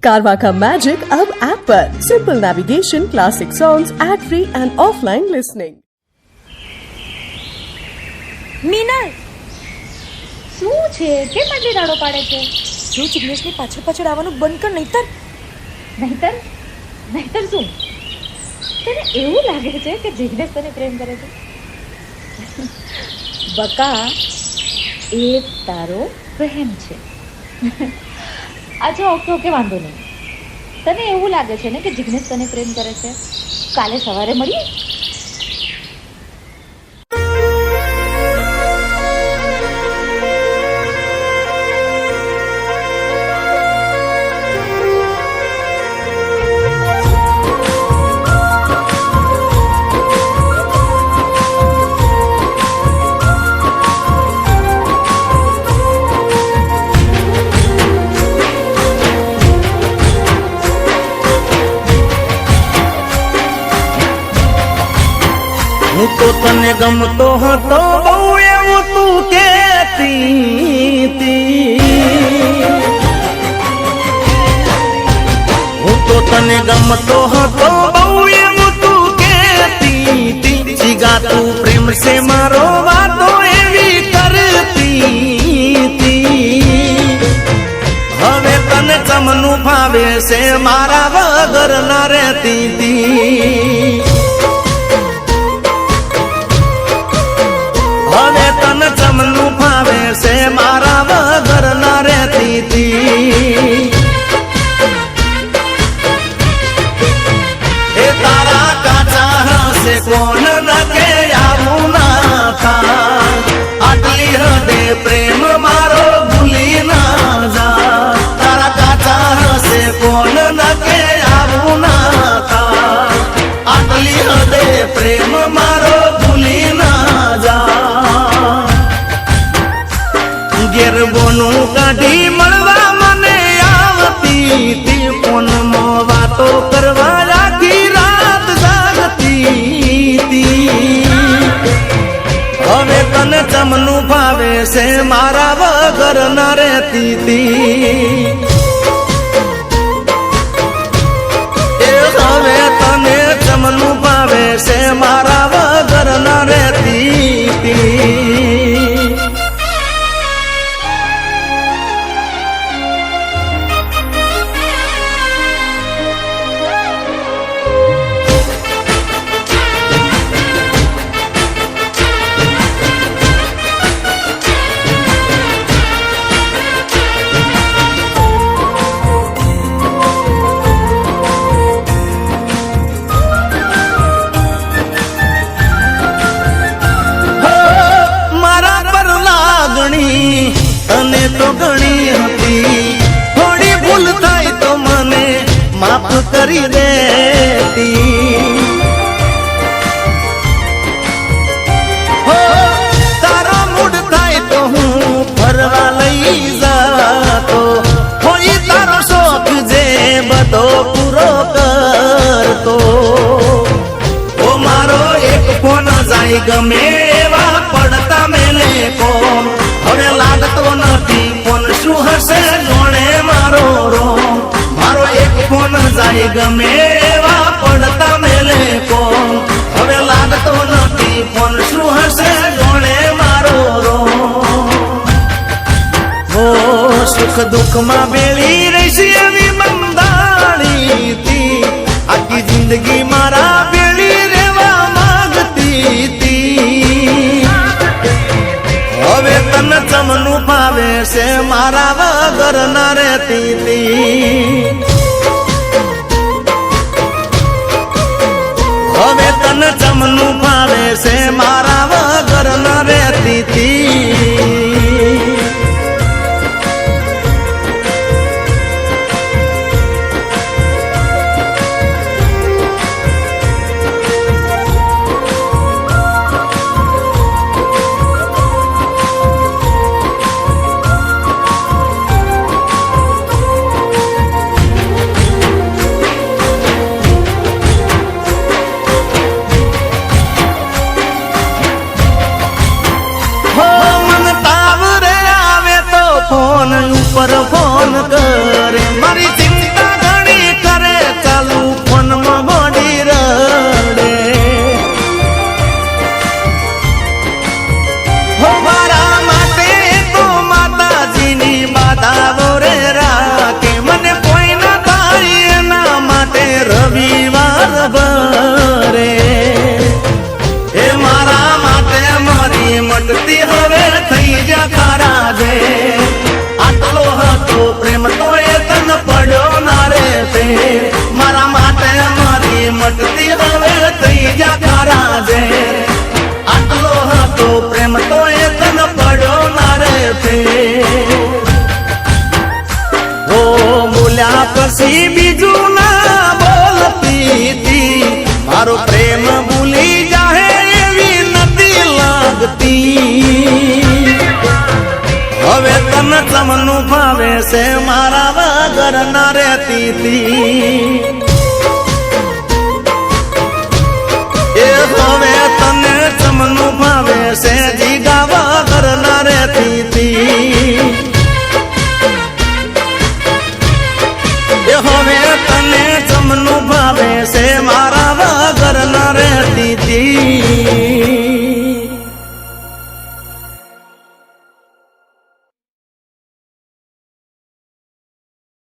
कारवा का मैजिक अब ऐप पर simple navigation, classic songs, ad free and offline listening. Minal શું છે? કેમ આટલી રાડો પાડે છે? જો જિગ્નેશની પાછળ પાછળ આવવાનું બંધ કર, નહીતર નહીતર શું? તને એવું લાગે છે કે જિગ્નેશ તને પ્રેમ કરે છે? બકા, એ તારો વહેમ છે. અચ્છા, ઓકે, વાંધો નહીં. તને એવું લાગે છે ને કે જિગ્નેશ તને પ્રેમ કરે છે? કાલે સવારે મળીએ. હું તો તને ગમતો હતો બહુ એવું તું કહેતી. હું તો તને ગમતો હતો બહુ એવું તું કહેતી. જીગા તું પ્રેમ છે મારો વાતો એવી કરતી. હવે તને ચમનું ભાવે છે મારા વગર ના રહેતી. હવે તને ચમનું ભાવે છે મારા વગર ના રહેતી. એ તારા કાચા હશે કોણ નકે આવું ના થાય. આટલી હદે પ્રેમ મારો ભૂલી ના જા. તારા કાચા હશે કોણ નકે આવું ના થાય. આટલી હદે પ્રેમ મારો ભૂલી ના જા. ગેરબોનું કાઢી મળવા મને આવતી. ફોનમાં વાતો કરવા રાખી રાત જાગતી. હવે તને ચમનું ભાવે છે મારા વગર ના રહેતી. હવે તને ચમનું ભાવે છે મારા વગર ના રહેતી. તને તો ઘણી હતી, થોડી ભૂલ થાય તો મને માફ કરી દેતી. હો તારો મૂડ થાય તો હું ફરવા લઈ જાતો. હોય તારો શોખ જે બધો પૂરો કરતો. ઓ મારો એક ફોન જાય ગમે એવા પડતા મેલે કોણ. હવે લાગતો નથી ફોન શું હશે જોણે મારો રો. મારો એક ફોન જાય ગમે એવા પડતા મેલે કોણ. હવે લાગતો નથી ફોન શું હશે જોણે મારો રો. હો સુખ દુઃખમાં બેળી રહીશ એવી બંધાણી. આખી જિંદગી મારા બેળી રહેવા માંગતી. હવે તને ચમનું ભાવે છે મારા વગર ના રહેતી. હવે તને ચમનું ભાવે છે મારા વગર ના રહેતી. મને મારા માટે મારી મટતી હવે થઈ જા ખરા છે આટલો હતો પ્રેમ તો એ તન પડ્યો ના રે ફેર ઓ બોલ્યા પછી બીજું ના બોલતી હતી મારો પ્રેમ ભૂલી જાહે એવી નથી લાગતી હવે તને ચમનું ભાવે છે મારા વગર ના રહેતી હતી એ હવે તને ચમનું ભાવે છે જીગા વગર ના રહેતી હતી એ હવે તને ચમનું ભાવે છે મારા વગર ના રહેતી હતી